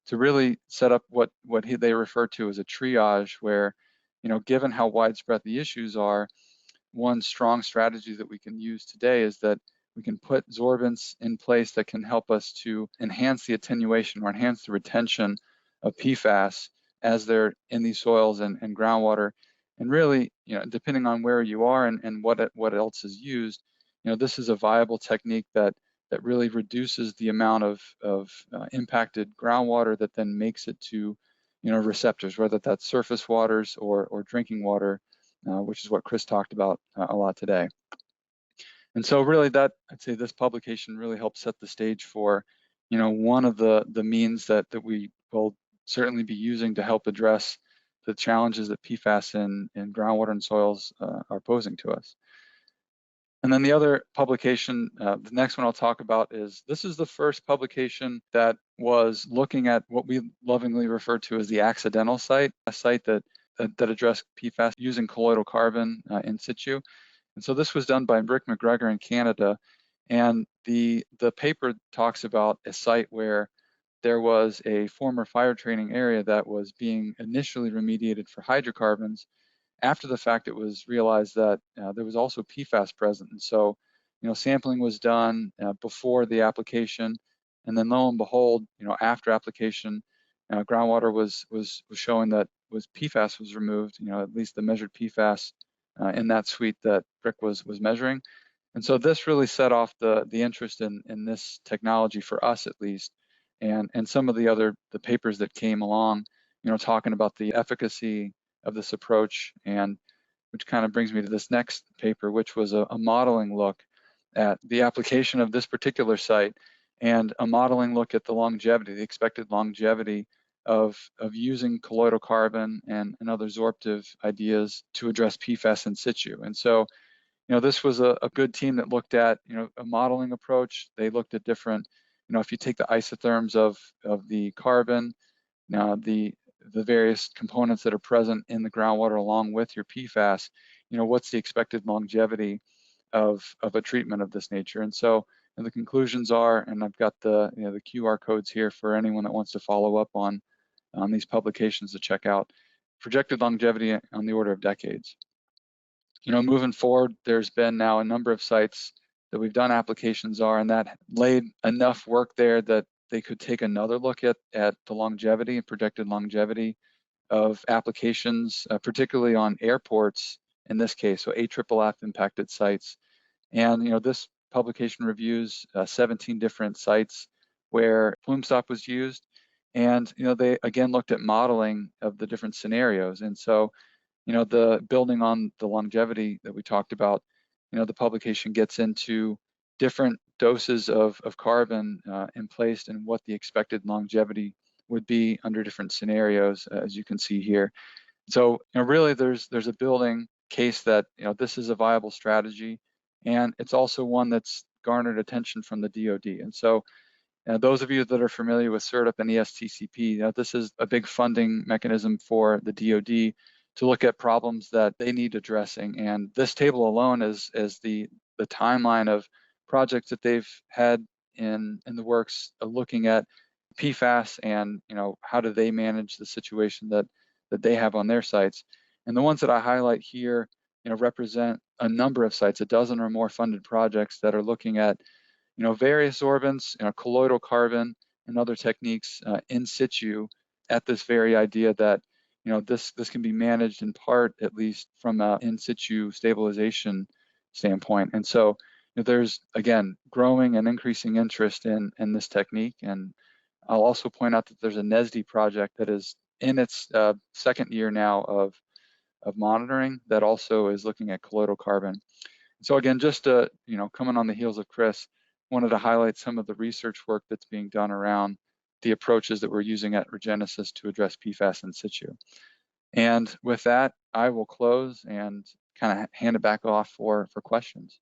to really set up what they refer to as a triage, where given how widespread the issues are, one strong strategy that we can use today is that we can put sorbents in place that can help us to enhance the attenuation or enhance the retention of PFAS as they're in these soils and groundwater. And really, depending on where you are and what else is used, this is a viable technique that really reduces the amount of impacted groundwater that then makes it to receptors, whether that's surface waters or drinking water, which is what Chris talked about a lot today. And so really I'd say this publication really helps set the stage for, one of the means that we will certainly be using to help address the challenges that PFAS in groundwater and soils are posing to us. And then the other publication, the next one I'll talk about this is the first publication that was looking at what we lovingly refer to as the accidental site, a site that addressed PFAS using colloidal carbon in situ. And so this was done by Rick McGregor in Canada. And the paper talks about a site where there was a former fire training area that was being initially remediated for hydrocarbons. After the fact, it was realized that there was also PFAS present. And so, sampling was done before the application. And then lo and behold, after application, groundwater was showing that PFAS was removed, at least the measured PFAS in that suite that Rick was measuring. And so this really set off the interest in this technology for us, at least, and some of the papers that came along, talking about the efficacy of this approach, and which kind of brings me to this next paper, which was a modeling look at the application of this particular site and a modeling look at the longevity, the expected longevity of using colloidal carbon and other sorptive ideas to address PFAS in situ. And so, this was a good team that looked at, a modeling approach. They looked at different, if you take the isotherms of the carbon, now the various components that are present in the groundwater along with your PFAS, what's the expected longevity of a treatment of this nature? And so the conclusions are, and I've got the the QR codes here for anyone that wants to follow up on these publications to check out. Projected longevity on the order of decades. Moving forward, there's been now a number of sites that we've done applications and that laid enough work there that they could take another look at the longevity and projected longevity of applications, particularly on airports in this case, so AFFF impacted sites. And this publication reviews 17 different sites where plume stop was used, and they again looked at modeling of the different scenarios. And so the building on the longevity that we talked about, the publication gets into different doses of carbon in place and what the expected longevity would be under different scenarios, as you can see here. So really there's a building case that this is a viable strategy, and it's also one that's garnered attention from the DoD. And so those of you that are familiar with CERTUP and ESTCP, this is a big funding mechanism for the DoD to look at problems that they need addressing. And this table alone is the timeline of projects that they've had in the works, looking at PFAS and how do they manage the situation that they have on their sites. And the ones that I highlight here represent a number of sites, a dozen or more funded projects that are looking at, various sorbents, colloidal carbon and other techniques in situ at this very idea that, this can be managed in part, at least from a in situ stabilization standpoint. And so there's, again, growing and increasing interest in this technique. And I'll also point out that there's a NESD project that is in its second year now of monitoring that also is looking at colloidal carbon. So again, just coming on the heels of Chris, wanted to highlight some of the research work that's being done around the approaches that we're using at Regenesis to address PFAS in situ. And with that, I will close and kind of hand it back off for questions.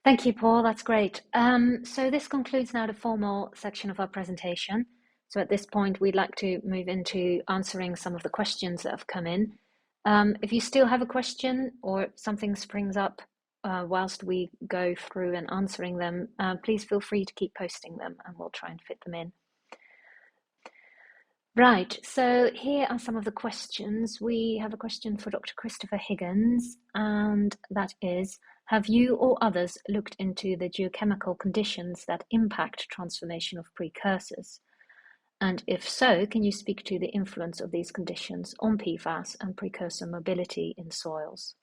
Thank you, Paul. That's great. So this concludes now the formal section of our presentation. So at this point, we'd like to move into answering some of the questions that have come in. If you still have a question or something springs up whilst we go through and answering them, please feel free to keep posting them and we'll try and fit them in. Right, so here are some of the questions. We have a question for Dr. Christopher Higgins, and that is, have you or others looked into the geochemical conditions that impact transformation of precursors? And if so, can you speak to the influence of these conditions on PFAS and precursor mobility in soils?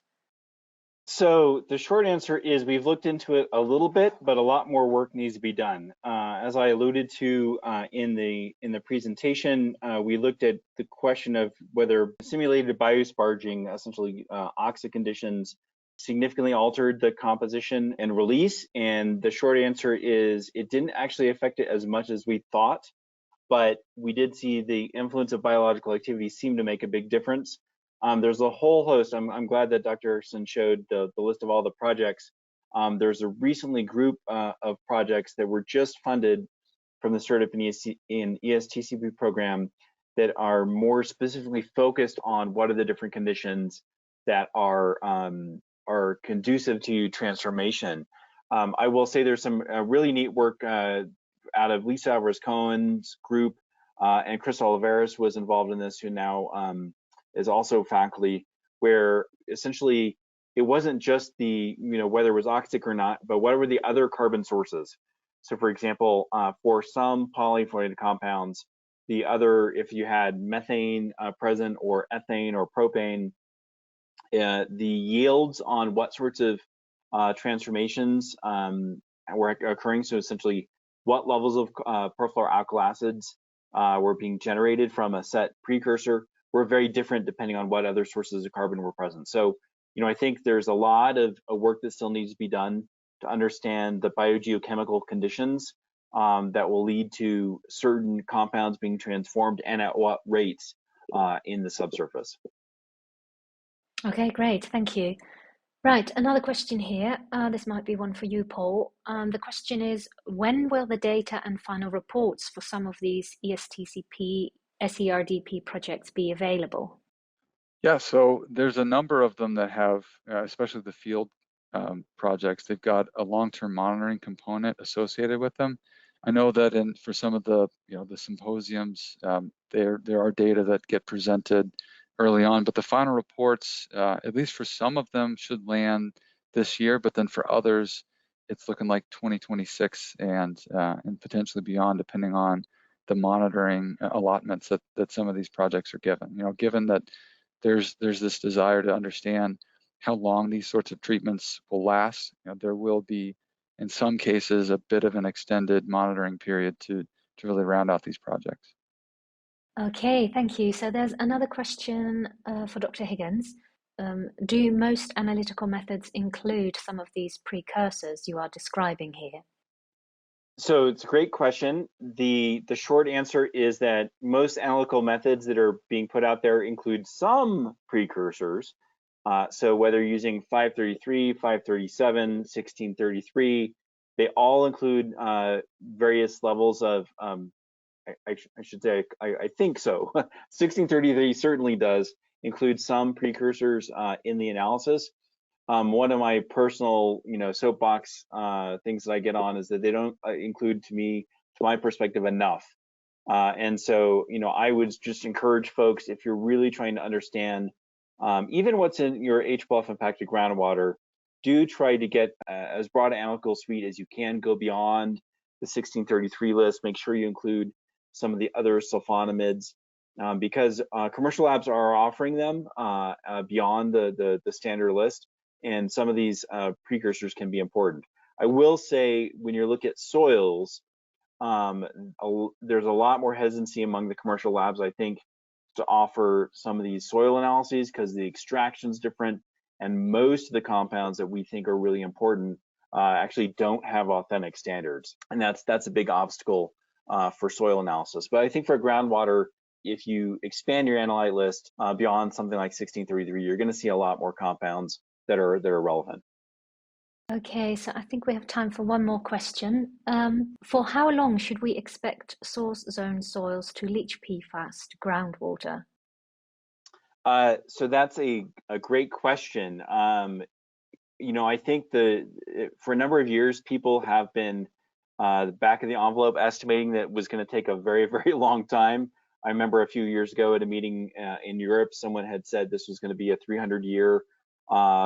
So the short answer is we've looked into it a little bit, but a lot more work needs to be done. As I alluded to in the presentation, we looked at the question of whether simulated biosparging, essentially oxic conditions, significantly altered the composition and release. And the short answer is it didn't actually affect it as much as we thought, but we did see the influence of biological activity seem to make a big difference. There's a whole host. I'm glad that Dr. Erickson showed the list of all the projects. There's a recently group of projects that were just funded from the Startup in ESTCP program that are more specifically focused on what are the different conditions that are conducive to transformation. I will say there's some really neat work out of Lisa Alvarez-Cohen's group, and Chris Oliveras was involved in this, who now is also faculty, where essentially it wasn't just the, whether it was oxic or not, but what were the other carbon sources. So for example, for some polyfluorinated compounds, the other, if you had methane present or ethane or propane, the yields on what sorts of transformations were occurring, so essentially what levels of perfluoroalkyl acids were being generated from a set precursor, were very different depending on what other sources of carbon were present. So, I think there's a lot of work that still needs to be done to understand the biogeochemical conditions that will lead to certain compounds being transformed and at what rates in the subsurface. Okay, great, thank you. Right, another question here. This might be one for you, Paul. The question is, when will the data and final reports for some of these ESTCP SERDP projects be available? Yeah, so there's a number of them that have, especially the field projects, they've got a long-term monitoring component associated with them. I know that for some of the, the symposiums, there are data that get presented early on, but the final reports, at least for some of them, should land this year, but then for others, it's looking like 2026 and potentially beyond, depending on the monitoring allotments that some of these projects are given. Given that there's this desire to understand how long these sorts of treatments will last, there will be, in some cases, a bit of an extended monitoring period to really round out these projects. Okay, thank you. So there's another question for Dr. Higgins. Do most analytical methods include some of these precursors you are describing here? So it's a great question. The short answer is that most analytical methods that are being put out there include some precursors. So whether using 533, 537, 1633, they all include various levels of, I should say, I think so. 1633 certainly does include some precursors in the analysis. One of my personal, soapbox things that I get on is that they don't include, to my perspective, enough. And so, I would just encourage folks, if you're really trying to understand Even what's in your HBluff impacted groundwater, do try to get as broad an analytical suite as you can. Go beyond the 1633 list. Make sure you include some of the other sulfonamides, because commercial labs are offering them beyond the standard list, and some of these precursors can be important. I will say, when you look at soils, there's a lot more hesitancy among the commercial labs, I think, to offer some of these soil analyses because the extraction's different, and most of the compounds that we think are really important actually don't have authentic standards, and that's a big obstacle for soil analysis. But I think for groundwater, if you expand your analyte list beyond something like 1633, you're going to see a lot more compounds that are relevant. Okay, so I think we have time for one more question. For how long should we expect source zone soils to leach PFAS to groundwater? So that's a great question. I think for a number of years, people have been back of the envelope estimating that it was going to take a very, very long time. I remember a few years ago at a meeting in Europe, someone had said this was going to be a 300-year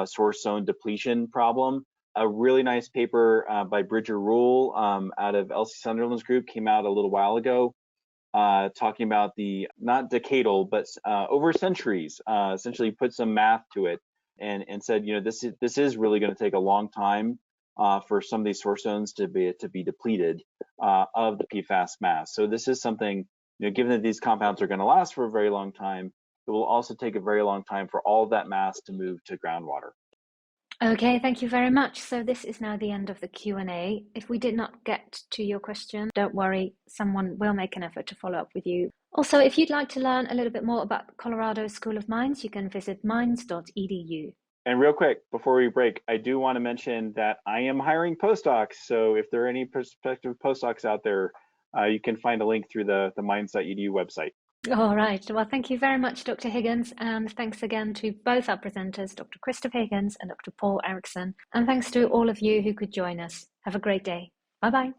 source zone depletion problem. A really nice paper by Bridger Rule out of Elsie Sunderland's group came out a little while ago, talking about the, not decadal, but over centuries, essentially put some math to it, and said, this is really going to take a long time for some of these source zones to be depleted of the PFAS mass. So this is something, given that these compounds are going to last for a very long time, it will also take a very long time for all of that mass to move to groundwater. Okay, thank you very much. So this is now the end of the Q&A. If we did not get to your question, don't worry, someone will make an effort to follow up with you. Also, if you'd like to learn a little bit more about Colorado School of Mines, you can visit mines.edu. And real quick, before we break, I do want to mention that I am hiring postdocs. So if there are any prospective postdocs out there, you can find a link through the mines.edu website. All right. Well, thank you very much, Dr. Higgins. And thanks again to both our presenters, Dr. Christopher Higgins and Dr. Paul Erickson. And thanks to all of you who could join us. Have a great day. Bye-bye.